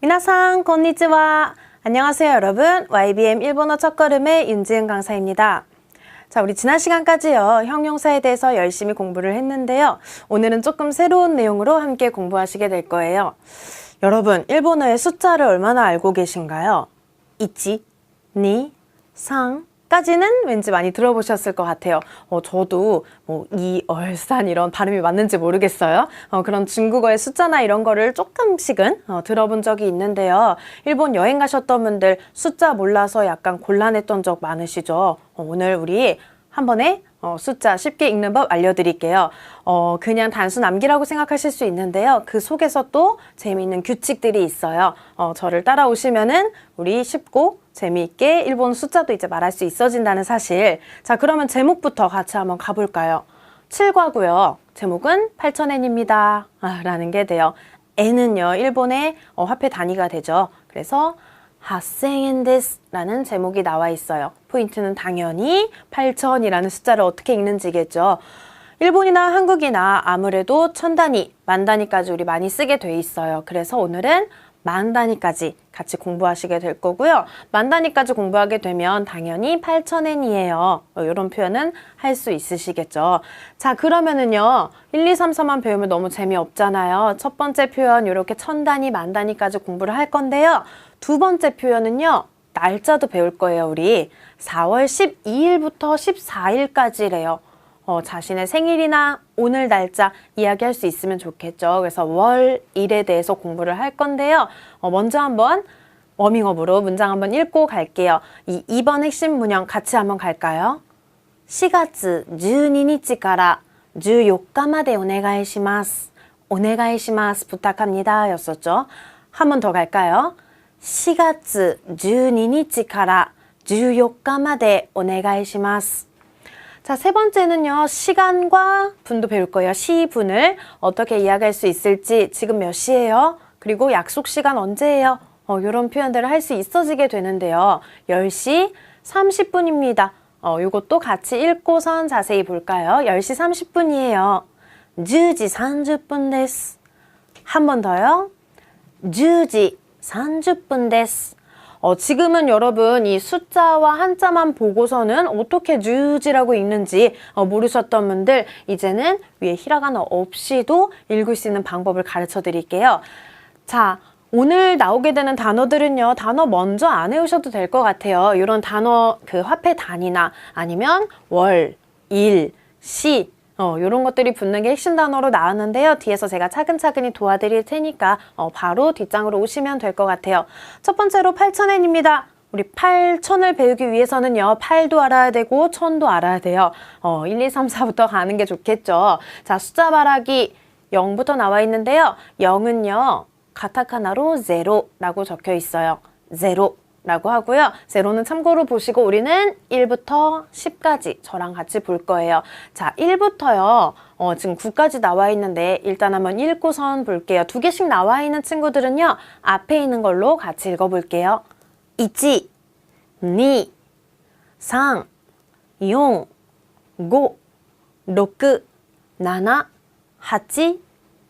미나상 konnichiwa. 안녕하세요 여러분. YBM 일본어 첫걸음의 윤지은 강사입니다. 자, 우리 지난 시간까지요 형용사에 대해서 열심히 공부를 했는데요. 오늘은 조금 새로운 내용으로 함께 공부하시게 될 거예요. 여러분, 일본어의 숫자를 얼마나 알고 계신가요? 1, 2, 3 까지는 왠지 많이 들어보셨을 것 같아요. 저도 이얼산 이런 발음이 맞는지 모르겠어요. 그런 중국어의 숫자나 이런 거를 조금씩은 들어본 적이 있는데요. 일본 여행 가셨던 분들 숫자 몰라서 약간 곤란했던 적 많으시죠? 오늘 우리 한 번에 숫자 쉽게 읽는 법 알려드릴게요. 그냥 단순 암기라고 생각하실 수 있는데요. 그 속에서 또 재미있는 규칙들이 있어요. 저를 따라오시면은 우리 쉽고 재미있게 일본 숫자도 이제 말할 수 있어진다는 사실. 자, 그러면 제목부터 같이 한번 가볼까요? 7과고요. 제목은 8,000엔입니다. 라는 게 돼요. 엔은요, 일본의 화폐 단위가 되죠. 그래서 8,000엔 데스 라는 제목이 나와 있어요. 포인트는 당연히 8,000이라는 숫자를 어떻게 읽는지겠죠. 일본이나 한국이나 아무래도 천 단위, 만 단위까지 우리 많이 쓰게 돼 있어요. 그래서 오늘은 만 단위까지 같이 공부하시게 될 거고요. 만 단위까지 공부하게 되면 당연히 8,000엔이에요. 이런 표현은 할 수 있으시겠죠. 자, 그러면은요. 1, 2, 3, 4만 배우면 너무 재미없잖아요. 첫 번째 표현 이렇게 천 단위, 만 단위까지 공부를 할 건데요. 두 번째 표현은요. 날짜도 배울 거예요, 우리. 4월 12일부터 14일까지래요. 자신의 생일이나 오늘 날짜 이야기할 수 있으면 좋겠죠. 그래서 월, 일에 대해서 공부를 할 건데요. 먼저 한번 워밍업으로 문장 한번 읽고 갈게요. 2번 핵심 문형 같이 한번 갈까요? 4월 12日から14日までお願いします. お願いします. 부탁합니다. 였었죠. 한 번 더 갈까요? 4월 12日から14日までお願いします. 자, 세 번째는요. 시간과 분도 배울 거예요. 시분을 어떻게 이야기할 수 있을지, 지금 몇 시예요? 그리고 약속 시간 언제예요? 이런 표현들을 할 수 있어지게 되는데요. 10시 30분입니다. 이것도 같이 읽고선 자세히 볼까요? 10시 30분이에요. 10시 30분 데스. 한 번 더요. 10시 30분 데스. 지금은 여러분 이 숫자와 한자만 보고서는 어떻게 주지라고 읽는지 모르셨던 분들 이제는 위에 히라가나 없이도 읽을 수 있는 방법을 가르쳐 드릴게요. 자, 오늘 나오게 되는 단어들은요. 단어 먼저 안 외우셔도 될 것 같아요. 이런 단어 그 화폐 단위나 아니면 월, 일, 시 이런 것들이 붙는 게 핵심 단어로 나왔는데요. 뒤에서 제가 차근차근히 도와드릴 테니까 바로 뒷장으로 오시면 될 것 같아요. 첫 번째로 8,000엔입니다. 우리 8,000을 배우기 위해서는요. 8도 알아야 되고 1,000도 알아야 돼요. 1, 2, 3, 4부터 가는 게 좋겠죠. 자, 숫자 말하기 0부터 나와 있는데요. 0은요. 가타카나로 제로라고 적혀 있어요. 제로. 라고 하고요. 제로는 참고로 보시고 우리는 1부터 10까지 저랑 같이 볼 거예요. 자, 1부터요. 지금 9까지 나와 있는데 일단 한번 읽고선 볼게요. 두 개씩 나와 있는 친구들은요. 앞에 있는 걸로 같이 읽어볼게요. 1, 2, 3, 4, 5, 6, 7, 8,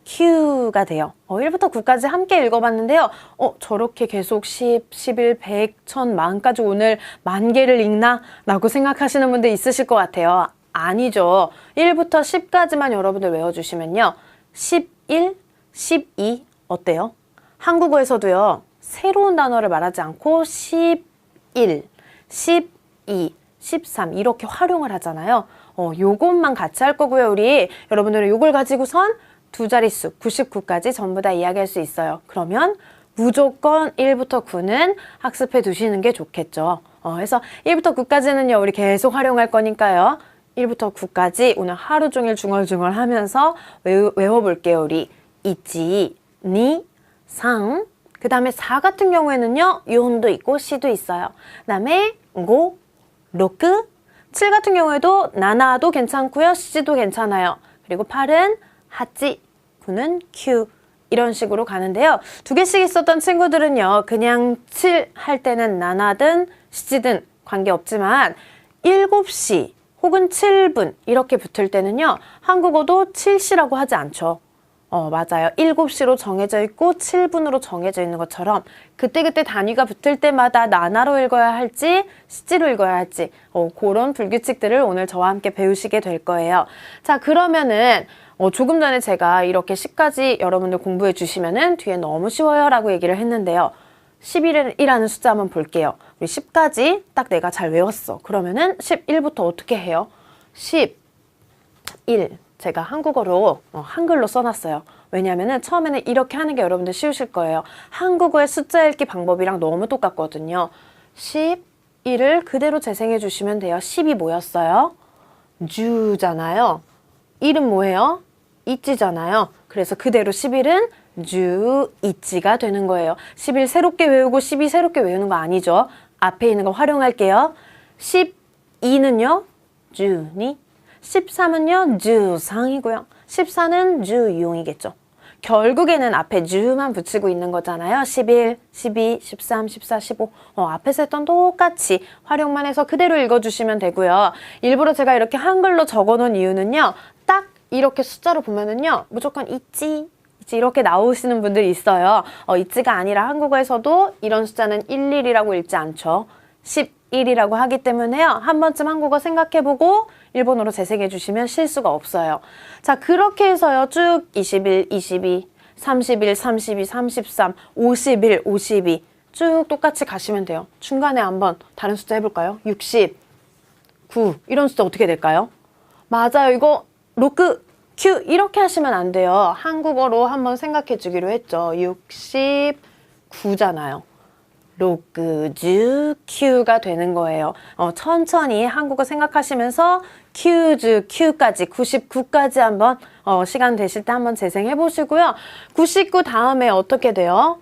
9가 돼요. 1부터 9까지 함께 읽어봤는데요. 저렇게 계속 10, 11, 100, 1000, 만까지 오늘 만 개를 읽나? 라고 생각하시는 분들 있으실 것 같아요. 아니죠. 1부터 10까지만 여러분들 외워주시면요. 11, 12 어때요? 한국어에서도요. 새로운 단어를 말하지 않고 11, 12, 13 이렇게 활용을 하잖아요. 요것만 같이 할 거고요. 우리 여러분들은 요걸 가지고선 두 자릿수 99까지 전부 다 이야기할 수 있어요. 그러면 무조건 1부터 9는 학습해 두시는 게 좋겠죠. 그래서 1부터 9까지는요. 우리 계속 활용할 거니까요. 1부터 9까지 오늘 하루 종일 중얼중얼 하면서 외워볼게요. 우리 1, 2, 3 그 다음에 4 같은 경우에는요. 요온도 있고 시도 있어요. 그 다음에 5, 6, 7 같은 경우에도 나나도 괜찮고요. 시도 괜찮아요. 그리고 8은 하지, 9는 큐 이런 식으로 가는데요. 두 개씩 있었던 친구들은요. 그냥 7 할 때는 나나든 시든 관계없지만 7시 혹은 7분 이렇게 붙을 때는요. 한국어도 7시라고 하지 않죠. 맞아요. 7시로 정해져 있고 7분으로 정해져 있는 것처럼 그때그때 단위가 붙을 때마다 나나로 읽어야 할지 시지로 읽어야 할지 그런 불규칙들을 오늘 저와 함께 배우시게 될 거예요. 자, 그러면은 조금 전에 제가 이렇게 10까지 여러분들 공부해 주시면은 뒤에 너무 쉬워요 라고 얘기를 했는데요. 11이라는 숫자 한번 볼게요. 우리 10까지 딱 내가 잘 외웠어. 그러면은 11부터 어떻게 해요? 11. 제가 한국어로 한글로 써놨어요. 왜냐하면 처음에는 이렇게 하는 게 여러분들 쉬우실 거예요. 한국어의 숫자 읽기 방법이랑 너무 똑같거든요. 11을 그대로 재생해 주시면 돼요. 10이 뭐였어요? 주잖아요. 1은 뭐예요? 있지잖아요. 그래서 그대로 11은 주, 있지가 되는 거예요. 11 새롭게 외우고 12 새롭게 외우는 거 아니죠. 앞에 있는 거 활용할게요. 12는요. 주니. 13은요. 주상이고요. 14는 주용이겠죠. 결국에는 앞에 주만 붙이고 있는 거잖아요. 11, 12, 13, 14, 15 앞에서 했던 똑같이 활용만 해서 그대로 읽어주시면 되고요. 일부러 제가 이렇게 한글로 적어놓은 이유는요. 딱 이렇게 숫자로 보면은요. 무조건 있지 이렇게 나오시는 분들이 있어요. 있지가 아니라 한국어에서도 이런 숫자는 11이라고 읽지 않죠. 11이라고 하기 때문에요. 한 번쯤 한국어 생각해보고 일본어로 재생해 주시면 실수가 없어요. 자, 그렇게 해서요. 쭉 21, 22, 31, 32, 33, 51, 52 쭉 똑같이 가시면 돼요. 중간에 한번 다른 숫자 해볼까요? 60, 9 이런 숫자 어떻게 될까요? 맞아요. 이거 로크, 큐 이렇게 하시면 안 돼요. 한국어로 한번 생각해 주기로 했죠. 69잖아요. 로크주 큐가 되는 거예요. 천천히 한국어 생각하시면서 큐주 큐까지 99까지 한번 시간 되실 때 한번 재생해 보시고요. 99 다음에 어떻게 돼요?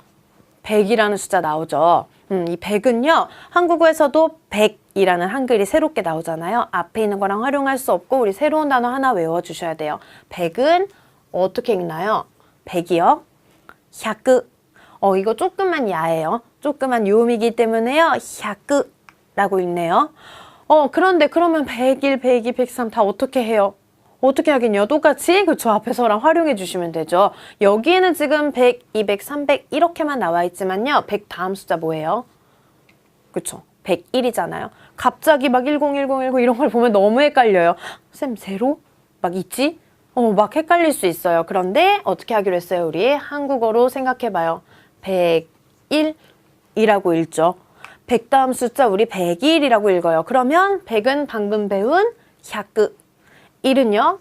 100이라는 숫자 나오죠. 이 100은요. 한국어에서도 100이라는 한글이 새롭게 나오잖아요. 앞에 있는 거랑 활용할 수 없고 우리 새로운 단어 하나 외워주셔야 돼요. 100은 어떻게 읽나요? 100이요. 100. 이거 조금만 야해요. 조금만 요음이기 때문에요. 100라고 읽네요. 그런데 그러면 101, 102, 103 다 어떻게 해요? 어떻게 하겠냐? 똑같이 그쵸 앞에서랑 활용해 주시면 되죠. 여기에는 지금 100, 200, 300 이렇게만 나와 있지만요. 100 다음 숫자 뭐예요? 그쵸? 101이잖아요. 갑자기 막 10, 10, 10 이런 걸 보면 너무 헷갈려요. 쌤 제로? 막 있지? 막 헷갈릴 수 있어요. 그런데 어떻게 하기로 했어요? 우리 한국어로 생각해봐요. 101이라고 읽죠. 100 다음 숫자 우리 101이라고 읽어요. 그러면 100은 방금 배운 100. 1은요?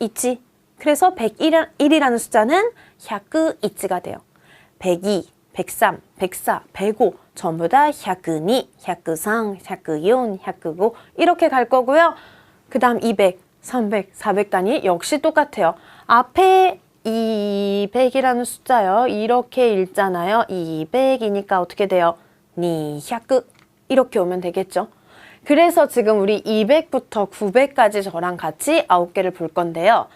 있지. 그래서 101이라는 숫자는 101이가 돼요. 102, 103, 104, 105 전부 다 102, 103, 104, 105 이렇게 갈 거고요. 그 다음 200, 300, 400 단위 역시 똑같아요. 앞에 200이라는 숫자요. 이렇게 읽잖아요. 200이니까 어떻게 돼요? 니, 100 이렇게 오면 되겠죠. 그래서 지금 우리 200부터 900까지 저랑 같이 9개를 볼 건데요.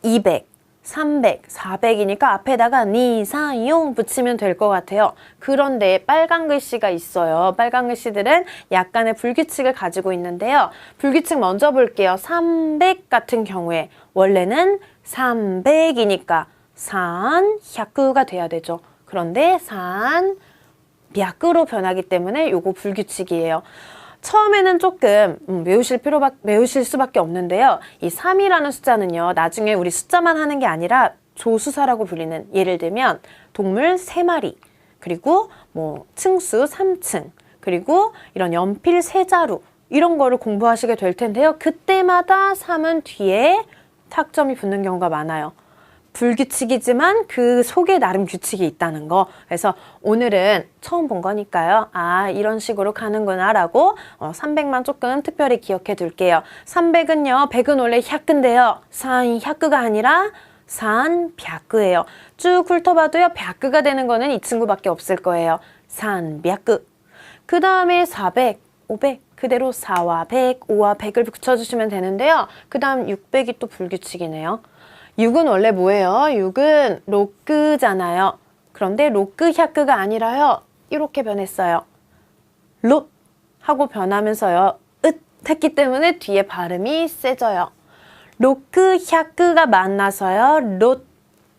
200, 300, 400이니까 앞에다가 니, 사, 용 붙이면 될 것 같아요. 그런데 빨간 글씨가 있어요. 빨간 글씨들은 약간의 불규칙을 가지고 있는데요. 불규칙 먼저 볼게요. 300 같은 경우에 원래는 300이니까 산, 100가 돼야 되죠. 그런데 산, 략으로 변하기 때문에 요거 불규칙이에요. 처음에는 조금 외우실 수밖에 없는데요. 이 3이라는 숫자는요. 나중에 우리 숫자만 하는 게 아니라 조수사라고 불리는 예를 들면 동물 3마리 그리고 뭐 층수 3층 그리고 이런 연필 3자루 이런 거를 공부하시게 될 텐데요. 그때마다 3은 뒤에 탁점이 붙는 경우가 많아요. 불규칙이지만 그 속에 나름 규칙이 있다는 거. 그래서 오늘은 처음 본 거니까요. 이런 식으로 가는구나 라고 300만 조금 특별히 기억해 둘게요. 300은요. 100은 원래 100인데요. 산 100가 아니라 산 100예요. 쭉 훑어봐도요. 100가 되는 거는 이 친구밖에 없을 거예요. 산 100. 그 다음에 400, 500 그대로 4와 100, 5와 100을 붙여주시면 되는데요. 그 다음 600이 또 불규칙이네요. 6은 원래 뭐예요? 6은 로크잖아요. 그런데 로크 샤크가 아니라요. 이렇게 변했어요. 롯 하고 변하면서요. 으 했기 때문에 뒤에 발음이 세져요. 로크 샤크가 만나서요. 롯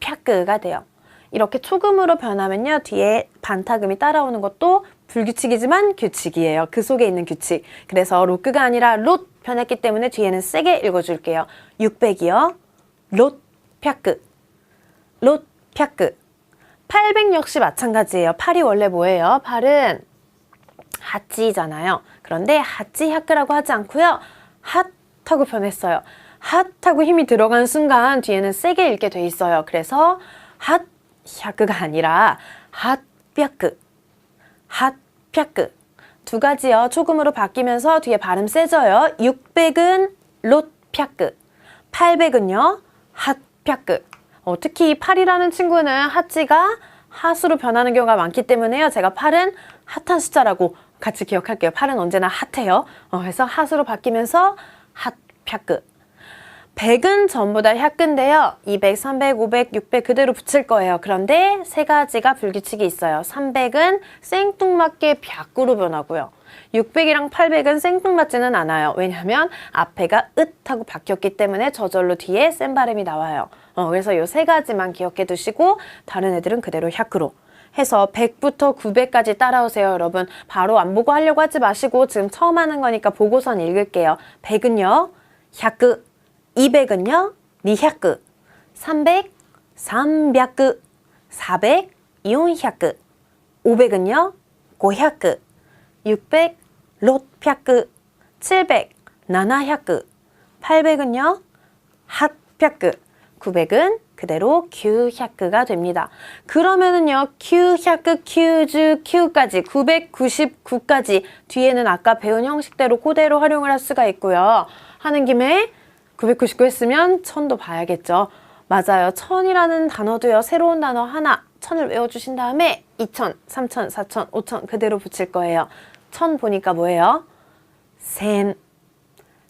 펴끄가 돼요. 이렇게 초금으로 변하면요. 뒤에 반타금이 따라오는 것도 불규칙이지만 규칙이에요. 그 속에 있는 규칙. 그래서 로크가 아니라 롯 변했기 때문에 뒤에는 세게 읽어줄게요. 600이요. 롯 펴끄. 롯 펴끄. 800 역시 마찬가지예요. 8이 원래 뭐예요? 8은 핫지잖아요. 그런데 핫지 혀끄라고 하지 않고요. 핫하고 변했어요. 핫하고 힘이 들어간 순간 뒤에는 세게 읽게 돼 있어요. 그래서 핫 혀끄가 아니라 핫뼈끄. 핫뼈끄. 두 가지요. 초금으로 바뀌면서 뒤에 발음 세져요. 600은 롯뼈끄. 800은요. 핫뼈끄. 특히 8이라는 친구는 핫지가 핫으로 변하는 경우가 많기 때문에요. 제가 8은 핫한 숫자라고 같이 기억할게요. 8은 언제나 핫해요. 그래서 핫으로 바뀌면서 핫뼈끄. 100은 전부 다 혀끄인데요. 200, 300, 500, 600 그대로 붙일 거예요. 그런데 세 가지가 불규칙이 있어요. 300은 생뚱맞게 벽구로 변하고요. 600이랑 800은 생뚱맞지는 않아요. 왜냐하면 앞에가 으하고 바뀌었기 때문에 저절로 뒤에 센 발음이 나와요. 그래서 이 세 가지만 기억해 두시고 다른 애들은 그대로 혀끄로 해서 100부터 900까지 따라오세요. 여러분 바로 안 보고 하려고 하지 마시고 지금 처음 하는 거니까 보고선 읽을게요. 100은요. 혀끄. 200은요. 니혀끄. 300. 삼벽끄. 400. 용혀끄. 500은요. 고혀끄. 600. 롯혀끄. 700. 나나혀끄. 800은요. 핫혀끄. 900은 그대로 큐혀끄가 됩니다. 그러면은요. 큐혀끄, 큐즈, 큐까지 999까지 뒤에는 아까 배운 형식대로 그대로 활용을 할 수가 있고요. 하는 김에 999 했으면 1000도 봐야겠죠. 맞아요. 1000이라는 단어도요. 새로운 단어 하나 1000을 외워주신 다음에 2000, 3000, 4000, 5000 그대로 붙일 거예요. 1000 보니까 뭐예요?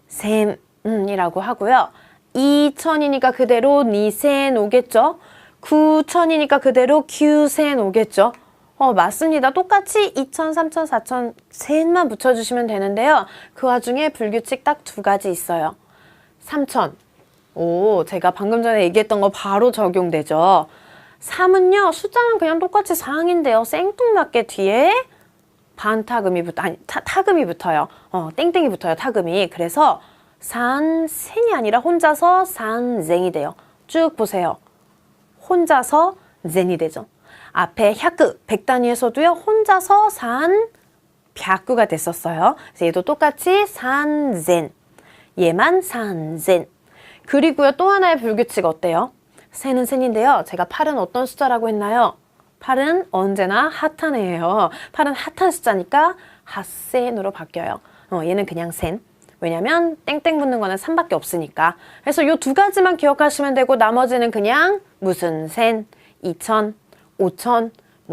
셈이라고 하고요. 2000이니까 그대로 니센 오겠죠. 9000이니까 그대로 큐센 오겠죠. 맞습니다. 똑같이 2000, 3000, 4000 센만 붙여주시면 되는데요. 그 와중에 불규칙 딱 두 가지 있어요. 3000. 제가 방금 전에 얘기했던 거 바로 적용되죠. 3은요. 숫자는 그냥 똑같이 4항인데요. 생뚱맞게 뒤에 반타금이 타금이 붙어요. 땡땡이 붙어요. 타금이. 그래서 산센이 아니라 혼자서 산쟁이 돼요. 쭉 보세요. 혼자서 젠이 되죠. 앞에 혀끄 100단위에서도요. 혼자서 산 벽구가 됐었어요. 그래서 얘도 똑같이 산젠. 얘만 산젠. 그리고요. 또 하나의 불규칙 어때요? 센은 센인데요. 제가 8은 어떤 숫자라고 했나요? 8은 언제나 핫한 애예요. 8은 핫한 숫자니까 핫센으로 바뀌어요. 얘는 그냥 센. 왜냐면 땡땡 붙는 거는 3밖에 없으니까. 그래서 요 두 가지만 기억하시면 되고 나머지는 그냥 무슨 센, 2000, 5000,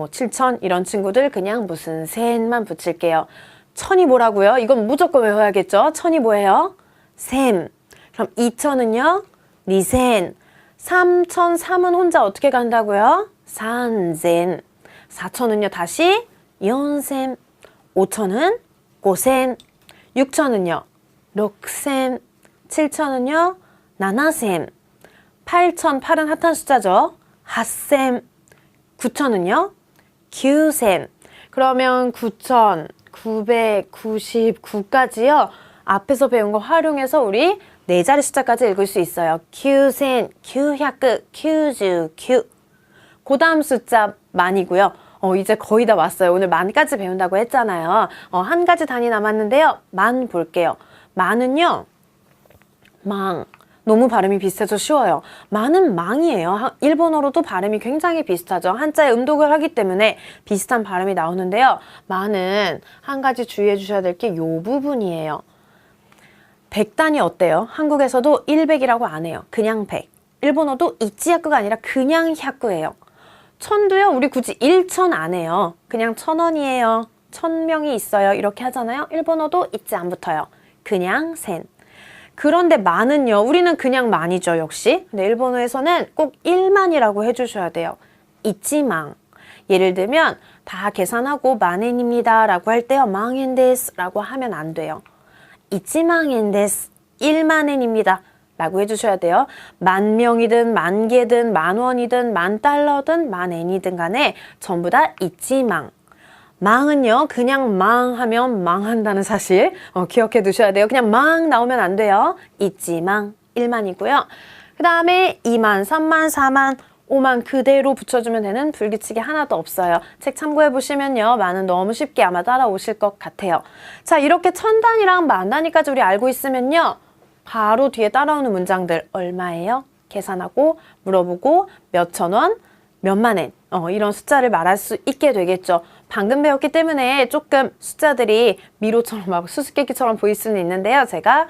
7000 이런 친구들 그냥 무슨 센만 붙일게요. 1000이 뭐라고요? 이건 무조건 외워야겠죠? 1000이 뭐예요? 셈. 그럼 2000은요? 니센. 3003은 혼자 어떻게 간다고요? 산젠. 4000은요? 다시 연셈. 5000은 고셈. 6000은요? 록셈. 7000은요? 나나셈. 8000, 8은 핫한 숫자죠? 핫셈. 9000은요? 규셈. 그러면 9999까지요. 앞에서 배운 거 활용해서 우리 네 자리 숫자까지 읽을 수 있어요. 규센, 규혀끄, 큐즈, 큐. 그 다음 숫자 만이고요. 이제 거의 다 왔어요. 오늘 만까지 배운다고 했잖아요. 한 가지 단위 남았는데요. 만 볼게요. 만은요. 망. 너무 발음이 비슷해서 쉬워요. 만은 망이에요. 일본어로도 발음이 굉장히 비슷하죠. 한자의 음독을 하기 때문에 비슷한 발음이 나오는데요. 만은 한 가지 주의해 주셔야 될 게 이 부분이에요. 100단위 어때요? 한국에서도 100이라고 안 해요. 그냥 100. 일본어도 이치야쿠가 아니라 그냥 샤쿠예요. 1000도요. 우리 굳이 1000 안 해요. 그냥 1000원이에요. 1000명이 있어요. 이렇게 하잖아요. 일본어도 이치 안 붙어요. 그냥 센. 그런데 만은요. 우리는 그냥 만이죠. 역시. 근데 일본어에서는 꼭 1만이라고 해주셔야 돼요. 이치망. 예를 들면 다 계산하고 만엔입니다 라고 할 때요. 망엔데스 라고 하면 안 돼요. 이치망엔데스. 1만엔입니다 라고 해주셔야 돼요. 10,000명이든 10,000개든 10,000원이든 10,000달러든 10,000엔이든 간에 전부 다 있지망. 망은요, 그냥 망하면 망한다는 사실 기억해 두셔야 돼요. 그냥 망 나오면 안 돼요. 있지망 1만이고요. 그 다음에 2만, 3만, 4만, 5만 그대로 붙여주면 되는 불규칙이 하나도 없어요. 책 참고해 보시면요. 만은 너무 쉽게 아마 따라오실 것 같아요. 자, 이렇게 1000단위랑 10,000단위까지 우리 알고 있으면요. 바로 뒤에 따라오는 문장들 얼마예요? 계산하고 물어보고 몇천 원, 몇만엔 이런 숫자를 말할 수 있게 되겠죠. 방금 배웠기 때문에 조금 숫자들이 미로처럼 막 수수께끼처럼 보일 수는 있는데요. 제가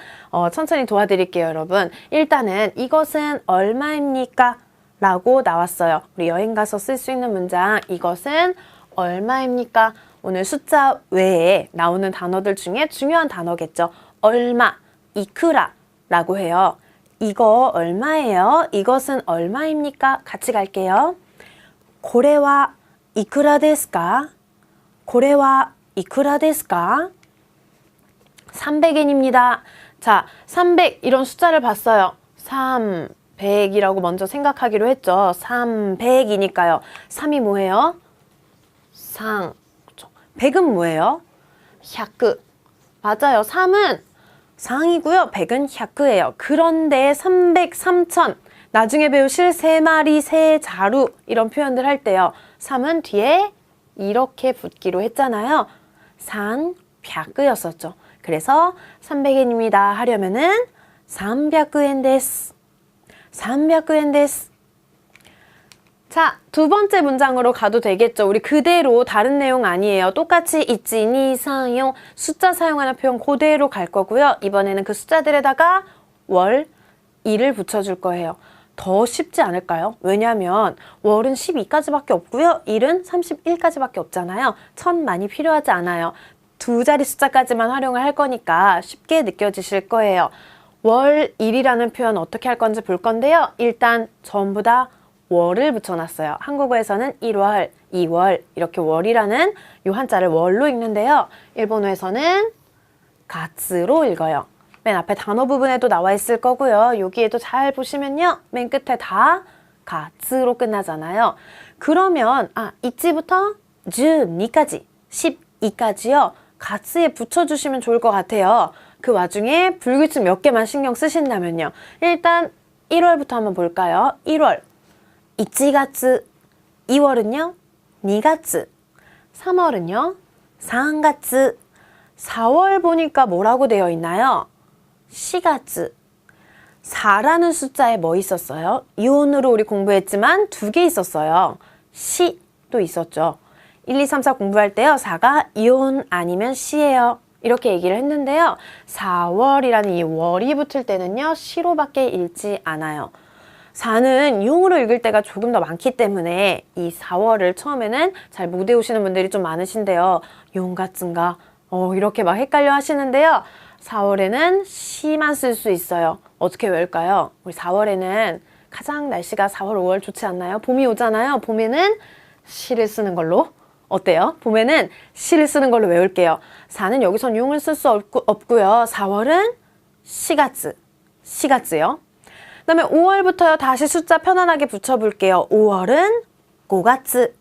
천천히 도와드릴게요, 여러분. 일단은 이것은 얼마입니까? 라고 나왔어요. 우리 여행 가서 쓸 수 있는 문장 이것은 얼마입니까? 오늘 숫자 외에 나오는 단어들 중에 중요한 단어겠죠. 얼마, 이쿠라 라고 해요. 이거 얼마예요? 이것은 얼마입니까? 같이 갈게요. これは いくらですか? これは いくらですか? 300엔입니다. 자, 300 이런 숫자를 봤어요. 300이라고 먼저 생각하기로 했죠. 300이니까요. 3이 뭐예요? 상. 100은 뭐예요? 100. 맞아요. 3은 상이고요. 100은 100예요. 그런데 300, 3000 나중에 배우실 세 마리, 세 자루 이런 표현들 할 때요. 3은 뒤에 이렇게 붙기로 했잖아요. 산, 100였었죠. 그래서 300엔입니다 하려면은 300엔 데스. 300엔 데스. 자, 두 번째 문장으로 가도 되겠죠. 우리 그대로 다른 내용 아니에요. 똑같이 있지, 니, 상용 숫자 사용하는 표현 그대로 갈 거고요. 이번에는 그 숫자들에다가 월, 일을 붙여줄 거예요. 더 쉽지 않을까요? 왜냐하면 월은 12까지밖에 없고요. 일은 31까지밖에 없잖아요. 1000 많이 필요하지 않아요. 두 자리 숫자까지만 활용을 할 거니까 쉽게 느껴지실 거예요. 월, 일이라는 표현 어떻게 할 건지 볼 건데요. 일단 전부 다 월을 붙여놨어요. 한국어에서는 1월, 2월 이렇게 월이라는 요 한자를 월로 읽는데요. 일본어에서는 가츠로 읽어요. 맨 앞에 단어 부분에도 나와 있을 거고요. 여기에도 잘 보시면요. 맨 끝에 다 가츠로 끝나잖아요. 그러면 이치부터 12까지, 12까지요. 가츠에 붙여주시면 좋을 것 같아요. 그 와중에 불규칙 몇 개만 신경 쓰신다면요. 일단 1월부터 한번 볼까요? 1월, 1가츠, 2월은요, 2가츠, 3월은요, 3가츠, 4월 보니까 뭐라고 되어 있나요? 4가츠. 4라는 숫자에 뭐 있었어요? 이온으로 우리 공부했지만 두 개 있었어요. 시도 있었죠. 1, 2, 3, 4 공부할 때요. 4가 이온 아니면 시예요. 이렇게 얘기를 했는데요. 4월이라는 이 월이 붙을 때는요. 시로밖에 읽지 않아요. 4는 용으로 읽을 때가 조금 더 많기 때문에 이 4월을 처음에는 잘 못 외우시는 분들이 좀 많으신데요. 용 같은가? 이렇게 막 헷갈려 하시는데요. 4월에는 시만 쓸 수 있어요. 어떻게 외울까요? 우리 4월에는 가장 날씨가 4월, 5월 좋지 않나요? 봄이 오잖아요. 봄에는 시를 쓰는 걸로. 어때요? 봄에는 시를 쓰는 걸로 외울게요. 4는 여기선 용을 쓸 수 없고요. 4월은 시가츠. 시가츠요. 그 다음에 5월부터요. 다시 숫자 편안하게 붙여볼게요. 5월은 고가츠.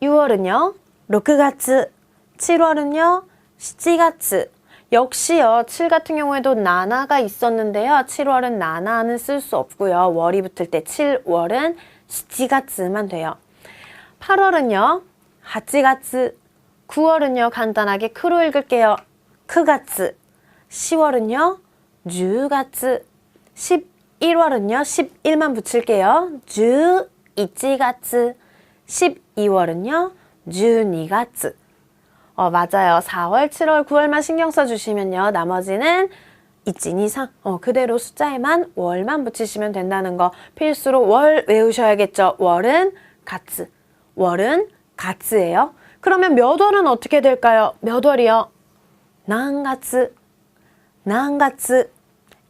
6월은요. 로크가츠. 7월은요. 시치가츠. 역시요. 7 같은 경우에도 나나가 있었는데요. 7월은 나나는 쓸 수 없고요. 월이 붙을 때 7월은 시치가츠만 돼요. 8월은요. 하치가츠. 9월은요. 간단하게 크로 읽을게요. 크가츠. 10월은요. 주가츠. 11월은요. 11만 붙일게요. 주이치가츠. 12월은요. 주니가츠. 맞아요. 4월, 7월, 9월만 신경 써주시면요. 나머지는 1, 2, 3 그대로 숫자에만 월만 붙이시면 된다는 거 필수로 월 외우셔야겠죠. 월은 가츠. 월은 가츠예요. 그러면 몇 월은 어떻게 될까요? 몇 월이요? 난가츠. 난가츠.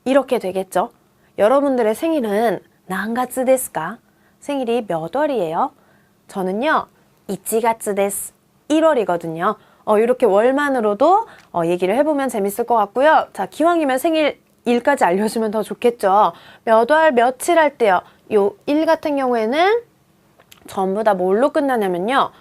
이렇게 되겠죠. 여러분들의 생일은 난가츠 데스까? 생일이 몇 월이에요? 저는요. 1가츠 데스. 1월이거든요. 이렇게 월만으로도 얘기를 해보면 재밌을 것 같고요. 자, 기왕이면 생일 일까지 알려주면 더 좋겠죠. 몇 월 며칠 할 때요. 요 일 같은 경우에는 전부 다 뭘로 끝나냐면요.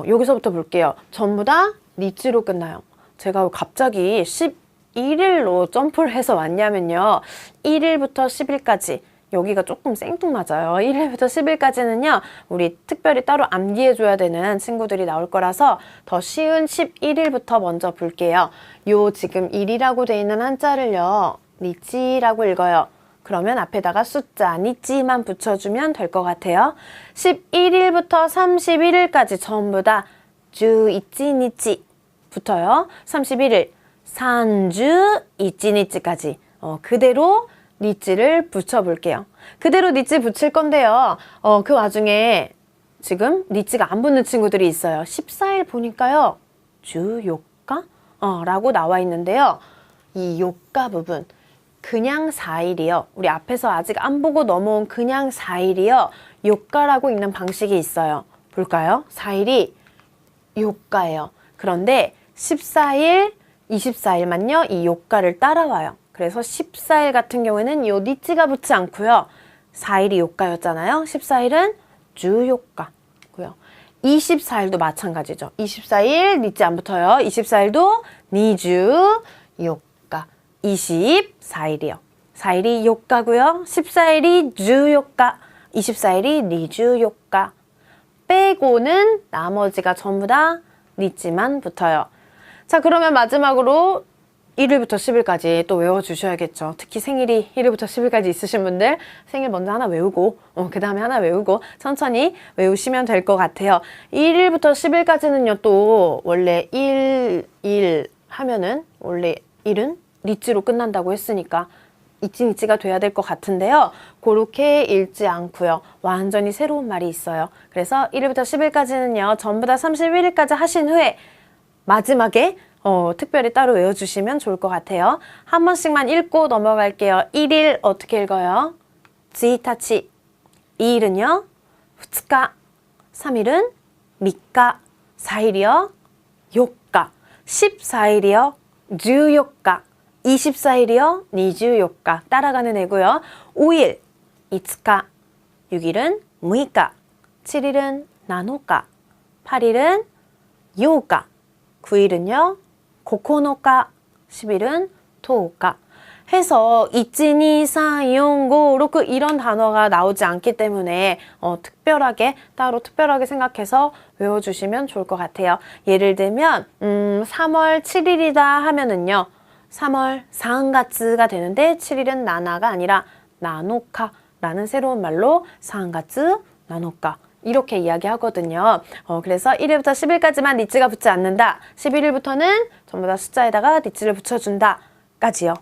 여기서부터 볼게요. 전부 다 니찌로 끝나요. 제가 갑자기 11일로 점프를 해서 왔냐면요. 1일부터 10일까지 여기가 조금 생뚱맞아요. 1일부터 10일까지는요. 우리 특별히 따로 암기해줘야 되는 친구들이 나올 거라서 더 쉬운 11일부터 먼저 볼게요. 요 지금 1이라고 돼 있는 한자를요. 니찌라고 읽어요. 그러면 앞에다가 숫자 니찌만 붙여주면 될 것 같아요. 11일부터 31일까지 전부 다 주, 이찌, 니찌 붙어요. 31일 산주, 이찌, 니찌까지 그대로 니찌를 붙여볼게요. 그대로 니찌 붙일 건데요. 그 와중에 지금 니찌가 안 붙는 친구들이 있어요. 14일 보니까요. 주, 요가? 라고 나와 있는데요. 이 요가 부분 그냥 4일이요. 우리 앞에서 아직 안 보고 넘어온 그냥 4일이요. 요가라고 읽는 방식이 있어요. 볼까요? 4일이 요가예요. 그런데 14일, 24일만요. 이 요가를 따라와요. 그래서 14일 같은 경우에는 요 니찌가 붙지 않고요. 4일이 요가였잖아요. 14일은 주요가고요. 24일도 마찬가지죠. 24일 니찌 안 붙어요. 24일도 니주 요가. 24일이요. 4일이 요가고요. 14일이 주요가. 24일이 니주요가. 빼고는 나머지가 전부 다 니찌만 붙어요. 자, 그러면 마지막으로 1일부터 10일까지 또 외워주셔야겠죠. 특히 생일이 1일부터 10일까지 있으신 분들 생일 먼저 하나 외우고 그 다음에 하나 외우고 천천히 외우시면 될 것 같아요. 1일부터 10일까지는요. 또 원래 1 하면은 원래 1은 니찌로 끝난다고 했으니까 이찌니찌가 돼야 될 것 같은데요. 그렇게 읽지 않고요. 완전히 새로운 말이 있어요. 그래서 1일부터 10일까지는요. 전부 다 31일까지 하신 후에 마지막에 특별히 따로 외워주시면 좋을 것 같아요. 한 번씩만 읽고 넘어갈게요. 1일 어떻게 읽어요? 지타치. 2일은요? 후츠카. 3일은 미카. 4일이요? 요카. 14일이요? 주요카. 24일이요? 니주요카. 따라가는 애고요. 5일 이츠카. 6일은 무이카. 7일은 나노카. 8일은 요카. 9일은요? 고코노카. 10일은 토오카. 해서 이찌니, 사, 용, 고, 로크 이런 단어가 나오지 않기 때문에 따로 특별하게 생각해서 외워주시면 좋을 것 같아요. 예를 들면 3월 7일이다 하면은요. 3월 4한가츠가 되는데 7일은 나나가 아니라 나노카라는 새로운 말로 4한가츠, 나노카 이렇게 이야기하거든요. 그래서 1일부터 10일까지만 니찌가 붙지 않는다. 11일부터는 전부 다 숫자에다가 니찌를 붙여준다. 까지요.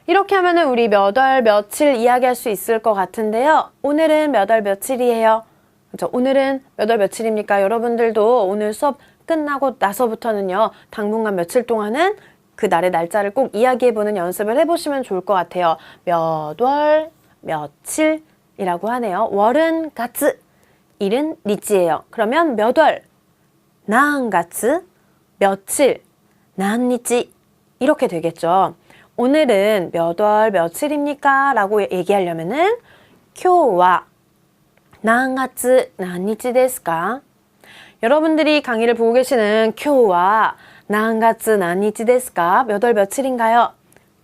이렇게 하면은 우리 몇 월 며칠 이야기할 수 있을 것 같은데요. 오늘은 몇 월 며칠이에요? 그렇죠? 오늘은 몇 월 며칠입니까? 여러분들도 오늘 수업 끝나고 나서부터는요. 당분간 며칠 동안은 그 날의 날짜를 꼭 이야기해보는 연습을 해보시면 좋을 것 같아요. 몇 월, 며칠이라고 하네요. 월은 가츠, 일은 니찌예요. 그러면 몇 월, 나한 가츠, 며칠, 나한 니찌 이렇게 되겠죠. 오늘은 몇 월 며칠입니까? 라고 얘기하려면은 교와 나한 가츠, 나한 니찌 데스까? 여러분들이 강의를 보고 계시는 교와 나한 가츠, 나한 니찌 데스까? 몇 월 며칠인가요?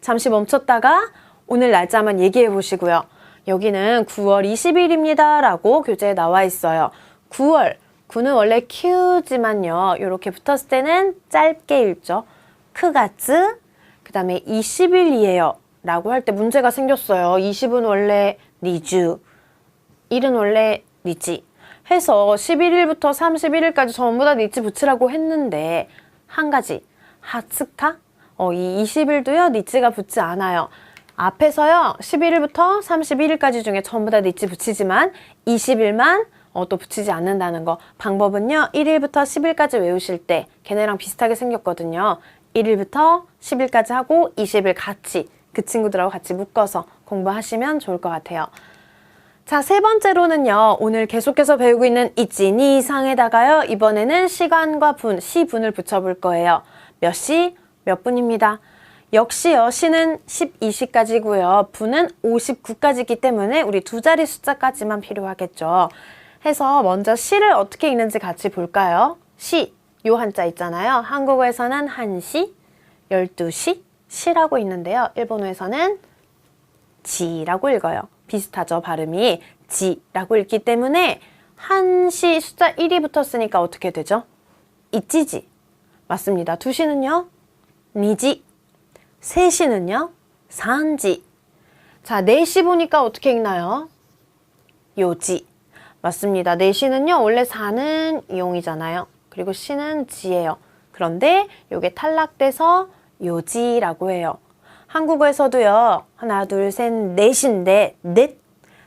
잠시 멈췄다가 오늘 날짜 한번 얘기해 보시고요. 여기는 9월 20일입니다. 라고 교재에 나와 있어요. 9월, 9는 원래 큐지만요. 이렇게 붙었을 때는 짧게 읽죠. 크가츠, 그 다음에 20일이에요. 라고 할 때 문제가 생겼어요. 20은 원래 니주, 1은 원래 니찌. 해서 11일부터 31일까지 전부 다 니찌 붙이라고 했는데 한 가지, 하츠카? 이 20일도요, 니찌가 붙지 않아요. 앞에서요, 11일부터 31일까지 중에 전부 다 니찌 붙이지만 20일만 또 붙이지 않는다는 거. 방법은요, 1일부터 10일까지 외우실 때 걔네랑 비슷하게 생겼거든요. 1일부터 10일까지 하고 20일 같이 그 친구들하고 같이 묶어서 공부하시면 좋을 것 같아요. 자, 세 번째로는요. 오늘 계속해서 배우고 있는 이찌니 상에다가요. 이번에는 시간과 분, 시분을 붙여볼 거예요. 몇 시, 몇 분입니다. 역시요. 시는 12시까지고요. 분은 59까지이기 때문에 우리 두 자리 숫자까지만 필요하겠죠. 해서 먼저 시를 어떻게 읽는지 같이 볼까요? 시, 요 한자 있잖아요. 한국어에서는 1시, 12시, 시라고 있는데요. 일본어에서는 지라고 읽어요. 비슷하죠, 발음이. 지라고 읽기 때문에 1시 숫자 1이 붙었으니까 어떻게 되죠? 이찌지. 맞습니다. 2시는요? 니지. 3시는요? 산지. 자, 4시 보니까 어떻게 읽나요? 요지. 맞습니다. 4시는요, 원래 4는 용이잖아요. 그리고 시는 지예요. 그런데 이게 탈락돼서 요지라고 해요. 한국어에서도요, 하나, 둘, 셋, 넷인데,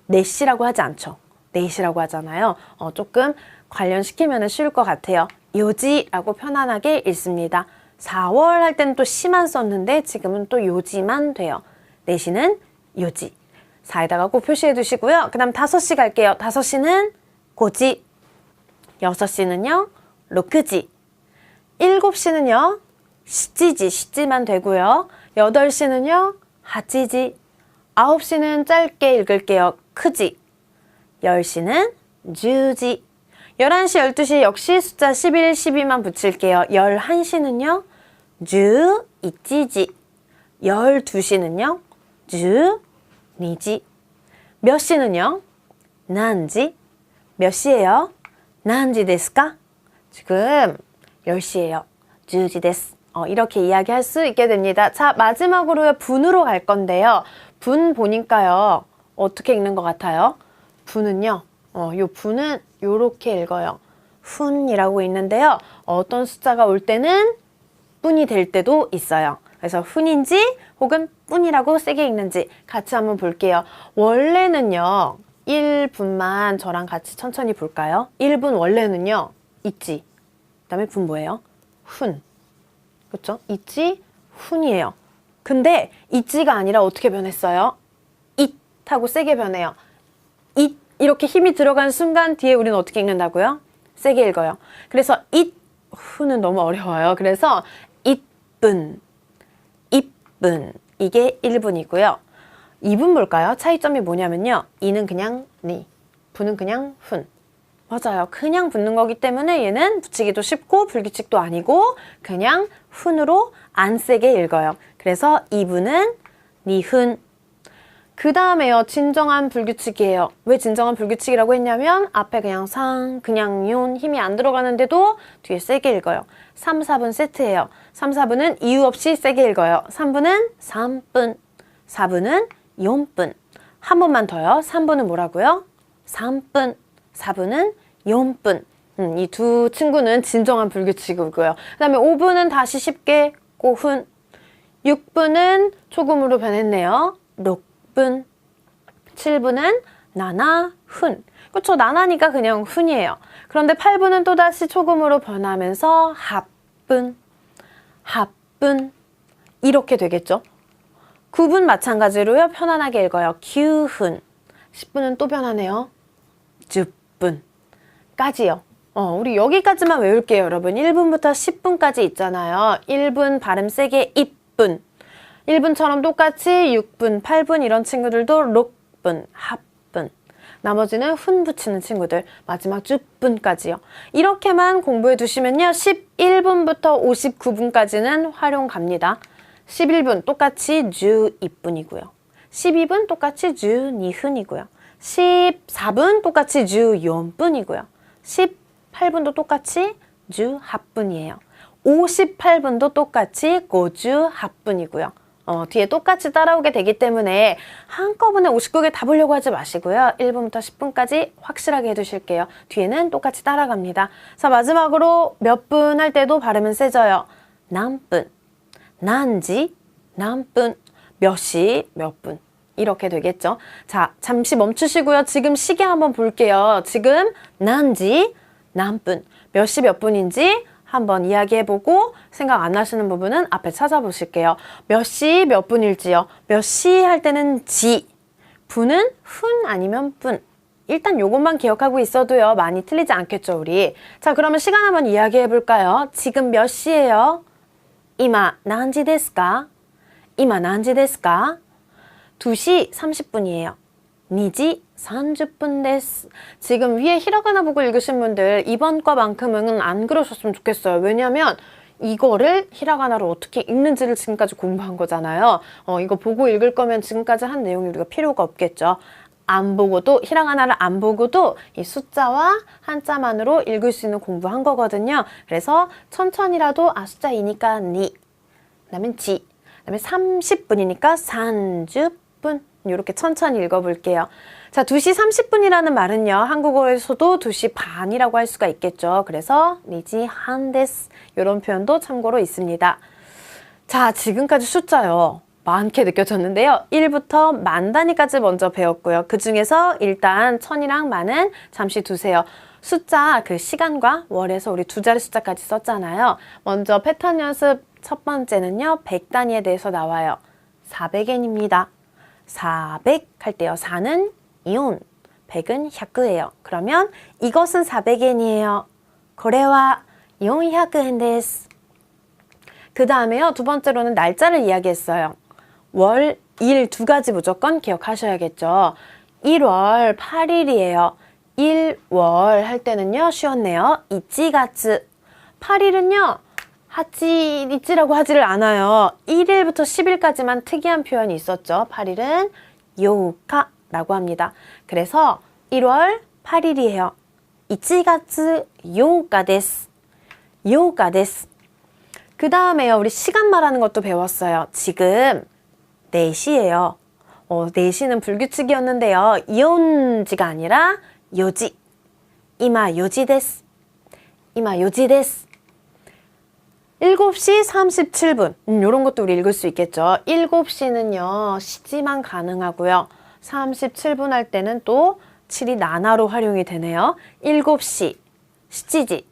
넷이라고 하지 않죠. 넷이라고 하잖아요. 조금 관련시키면 쉬울 것 같아요. 요지라고 편안하게 읽습니다. 4월 할 때는 또 시만 썼는데 지금은 또 요지만 돼요. 넷시는 요지. 4에다가 꼭 표시해 두시고요. 그 다음 5시 갈게요. 5시는 고지. 6시는요, 로크지. 7시는요, 시지만 되고요. 8시는요, 하지지. 9시는 짧게 읽을게요. 크지. 10시는 주지. 11시, 12시 역시 숫자 11, 12만 붙일게요. 11시는요, 주, 이찌지. 12시는요, 주, 니지. 몇 시는요, 난지. 몇 시예요? 난지 데스까? 지금 10시예요. 주지 데스. 이렇게 이야기할 수 있게 됩니다. 자, 마지막으로 분으로 갈 건데요. 분 보니까요, 어떻게 읽는 것 같아요? 분은요, 요 분은 요렇게 읽어요. 훈이라고 있는데요. 어떤 숫자가 올 때는 뿐이 될 때도 있어요. 그래서 훈인지 혹은 뿐이라고 세게 읽는지 같이 한번 볼게요. 원래는요, 1분만 저랑 같이 천천히 볼까요? 1분 원래는요, 있지. 그 다음에 분 뭐예요? 훈. 그렇죠? 있지, 훈이에요. 근데 있지가 아니라 어떻게 변했어요? 잇 하고 세게 변해요. 잇 이렇게 힘이 들어간 순간 뒤에 우리는 어떻게 읽는다고요? 세게 읽어요. 그래서 잇, 훈은 너무 어려워요. 그래서 잇분, 잇분 이게 1분이고요. 2분 볼까요? 차이점이 뭐냐면요. 이는 그냥 니, 분은 그냥 훈. 맞아요. 그냥 붙는 거기 때문에 얘는 붙이기도 쉽고 불규칙도 아니고 그냥 훈으로 안 세게 읽어요. 그래서 2분은 니훈. 그 다음에요. 진정한 불규칙이에요. 왜 진정한 불규칙이라고 했냐면 앞에 그냥 상, 그냥 윤 힘이 안 들어가는데도 뒤에 세게 읽어요. 3, 4분 세트예요. 3, 4분은 이유 없이 세게 읽어요. 3분은 3분, 4분은 용분. 한 번만 더요. 3분은 뭐라고요? 3분, 4분은 용분. 이 두 친구는 진정한 불규칙이고요. 그 다음에 5분은 다시 쉽게 꼬훈. 6분은 초금으로 변했네요. 록분. 7분은 나나, 훈. 그렇죠. 나나니까 그냥 훈이에요. 그런데 8분은 또다시 초금으로 변하면서 합분, 합분. 이렇게 되겠죠. 9분 마찬가지로요. 편안하게 읽어요. 규훈. 10분은 또 변하네요. 주분. 까지요. 우리 여기까지만 외울게요, 여러분. 1분부터 10분까지 있잖아요. 1분 발음 세게 입분. 1분처럼 똑같이 6분, 8분 이런 친구들도 록분, 합분. 나머지는 훈 붙이는 친구들. 마지막 주분까지요. 이렇게만 공부해 두시면요. 11분부터 59분까지는 활용 갑니다. 11분 똑같이 주 2분이고요. 12분 똑같이 주 2분이고요. 14분 똑같이 주 4분이고요. 18분도 똑같이 주 합분이에요. 58분도 똑같이 고주 합분이고요. 뒤에 똑같이 따라오게 되기 때문에 한꺼번에 59개 다 보려고 하지 마시고요. 1분부터 10분까지 확실하게 해두실게요. 뒤에는 똑같이 따라갑니다. 자, 마지막으로 몇 분 할 때도 발음은 세져요. 남분, 난지, 남분, 몇 시, 몇 분. 이렇게 되겠죠. 자, 잠시 멈추시고요. 지금 시계 한번 볼게요. 지금 난지, 남분, 몇 시 몇 분인지 한번 이야기해보고 생각 안 나시는 부분은 앞에 찾아보실게요. 몇 시 몇 분일지요. 몇 시 할 때는 지, 분은 훈 아니면 분. 일단 요것만 기억하고 있어도요. 많이 틀리지 않겠죠, 우리. 자, 그러면 시간 한번 이야기해볼까요? 지금 몇 시예요? 이마 난지 데스까? 今何時ですか? 2시 30분이에요. 2시 30분です. 지금 위에 히라가나 보고 읽으신 분들 이번 과만큼은 안 그러셨으면 좋겠어요. 왜냐면 이거를 히라가나로 어떻게 읽는지를 지금까지 공부한 거잖아요. 이거 보고 읽을 거면 지금까지 한 내용이 우리가 필요가 없겠죠. 안 보고도, 히라가나를 안 보고도 이 숫자와 한자만으로 읽을 수 있는 공부한 거거든요. 그래서 천천히라도 숫자 2니까 니, 그 다음에 지, 그 다음에 30분이니까 30분 이렇게 천천히 읽어볼게요. 자, 2시 30분이라는 말은요. 한국어에서도 2시 반이라고 할 수가 있겠죠. 그래서 니지 한 데스 이런 표현도 참고로 있습니다. 자, 지금까지 숫자요. 많게 느껴졌는데요. 1부터 만 단위까지 먼저 배웠고요. 그 중에서 일단 천이랑 만은 잠시 두세요. 숫자 그 시간과 월에서 우리 두 자리 숫자까지 썼잖아요. 먼저 패턴 연습 첫 번째는요. 100단위에 대해서 나와요. 400엔입니다. 400 할 때요. 4는 이온, 100은 100예요. 그러면 이것은 400엔이에요. これは400円です. 그 다음에요. 두 번째로는 날짜를 이야기했어요. 월, 일 두 가지 무조건 기억하셔야겠죠. 1월 8일이에요. 1월 할 때는요. 쉬웠네요. 1月. 8일은요. 하치니치라고 하지를 않아요. 1일부터 10일까지만 특이한 표현이 있었죠. 8일은 요카라고 합니다. 그래서 1월 8일이에요. 1月 8日です. 8日です. 그 다음에요. 우리 시간 말하는 것도 배웠어요. 지금 4시예요. 4시는 불규칙이었는데요. 이온지가 아니라 요지. 이마 요지 데스. 이마 요지 데스. 7시 37분. 이런 것도 우리 읽을 수 있겠죠. 7시는요. 시지만 가능하고요. 37분 할 때는 또 7이 나나로 활용이 되네요. 7시, 시지지.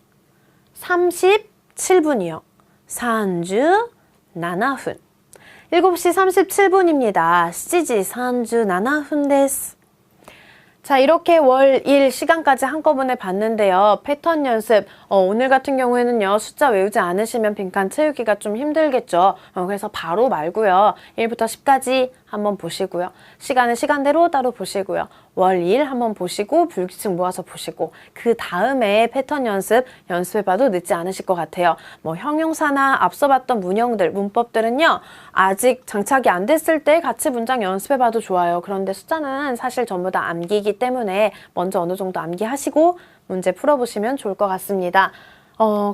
37분이요. 37분. 7시 37분입니다. 7시 37분です. 자, 이렇게 월, 일 시간까지 한꺼번에 봤는데요. 패턴 연습. 오늘 같은 경우에는요. 숫자 외우지 않으시면 빈칸 채우기가 좀 힘들겠죠. 그래서 바로 말고요. 1부터 10까지 한번 보시고요. 시간은 시간대로 따로 보시고요. 월, 일 한번 보시고 불규칙 모아서 보시고 그 다음에 패턴 연습해봐도 늦지 않으실 것 같아요. 뭐 형용사나 앞서 봤던 문형들, 문법들은요. 아직 장착이 안 됐을 때 같이 문장 연습해봐도 좋아요. 그런데 숫자는 사실 전부 다 암기이기 때문에 먼저 어느 정도 암기하시고 문제 풀어보시면 좋을 것 같습니다.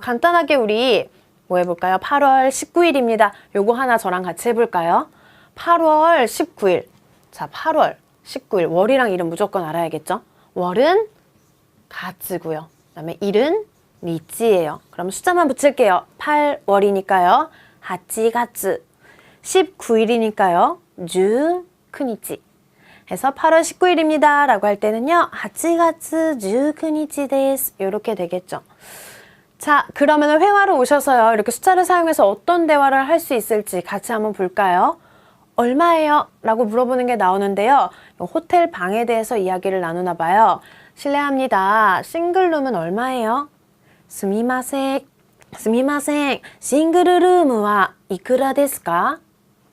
간단하게 우리 뭐 해볼까요? 8월 19일입니다. 요거 하나 저랑 같이 해볼까요? 8월 19일. 자, 8월 19일. 월이랑 일은 무조건 알아야겠죠? 월은 가츠고요. 그 다음에 일은 니치예요. 그럼 숫자만 붙일게요. 8월이니까요. 하치가츠. 19일이니까요. 19니치. 해서 8월 19일입니다. 라고 할 때는요. 하치가츠 19니치 데스. 이렇게 되겠죠. 자, 그러면 회화로 오셔서요. 이렇게 숫자를 사용해서 어떤 대화를 할 수 있을지 같이 한번 볼까요? 얼마예요? 라고 물어보는 게 나오는데요. 호텔 방에 대해서 이야기를 나누나 봐요. 실례합니다. 싱글룸은 얼마예요? 스미마셍. 스미마셍. 싱글룸은 이쿠라 데스か?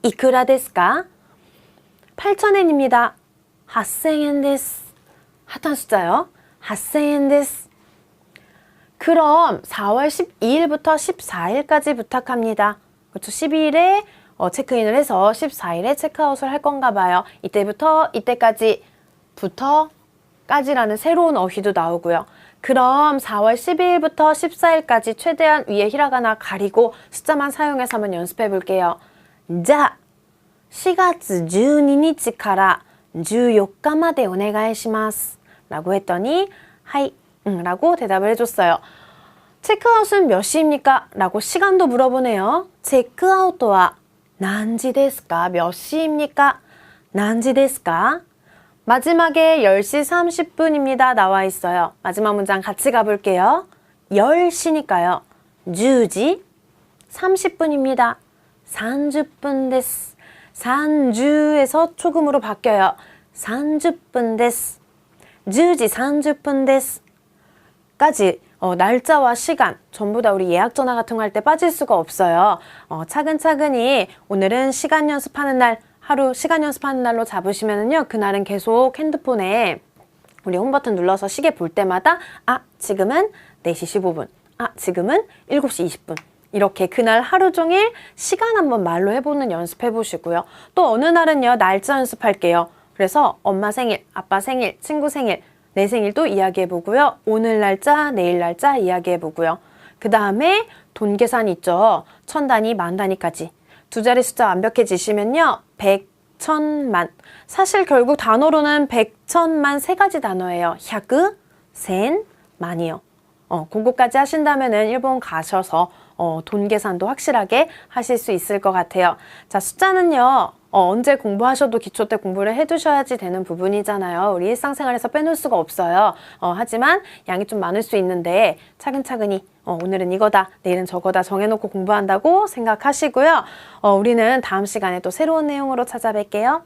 이쿠라 데스か? 8,000엔입니다. 8,000엔 데스. 핫한 숫자요. 8,000엔 데스. 그럼 4월 12일부터 14일까지 부탁합니다. 그렇죠. 12일에 체크인을 해서 14일에 체크아웃을 할 건가 봐요. 이때부터 이때까지 부터까지라는 새로운 어휘도 나오고요. 그럼 4월 12일부터 14일까지 최대한 위에 히라가나 가리고 숫자만 사용해서 한번 연습해 볼게요. 자, 4月12日から14日までお願いします. 라고 했더니 하이 라고 대답을 해줬어요. 체크아웃은 몇 시입니까? 라고 시간도 물어보네요. 체크아웃은 何時ですか? 몇 시입니까? 何時ですか? 마지막에 10시 30분입니다. 나와 있어요. 마지막 문장 같이 가볼게요. 10시니까요. 10시 30분입니다. 30분 데스. 30에서 초금으로 바뀌어요. 30분 데스. 10시 30분 데스. 까지 날짜와 시간 전부 다 우리 예약 전화 같은 거 할 때 빠질 수가 없어요. 차근차근히 오늘은 시간 연습하는 날, 하루 시간 연습하는 날로 잡으시면은요, 그날은 계속 핸드폰에 우리 홈 버튼 눌러서 시계 볼 때마다 지금은 4시 15분, 지금은 7시 20분 이렇게 그날 하루 종일 시간 한번 말로 해보는 연습 해보시고요. 또 어느 날은요, 날짜 연습할게요. 그래서 엄마 생일, 아빠 생일, 친구 생일, 내 생일도 이야기해보고요. 오늘 날짜, 내일 날짜 이야기해보고요. 그 다음에 돈 계산 있죠. 천 단위, 만 단위까지. 두 자리 숫자 완벽해지시면요. 100, 1000만. 사실 결국 단어로는 100, 1000만 세 가지 단어예요. 샤그, 센, 만이요. 그거까지 하신다면은 일본 가셔서 돈 계산도 확실하게 하실 수 있을 것 같아요. 자, 숫자는요. 언제 공부하셔도 기초 때 공부를 해두셔야지 되는 부분이잖아요. 우리 일상생활에서 빼놓을 수가 없어요. 하지만 양이 좀 많을 수 있는데 차근차근히 오늘은 이거다, 내일은 저거다 정해놓고 공부한다고 생각하시고요. 우리는 다음 시간에 또 새로운 내용으로 찾아뵐게요.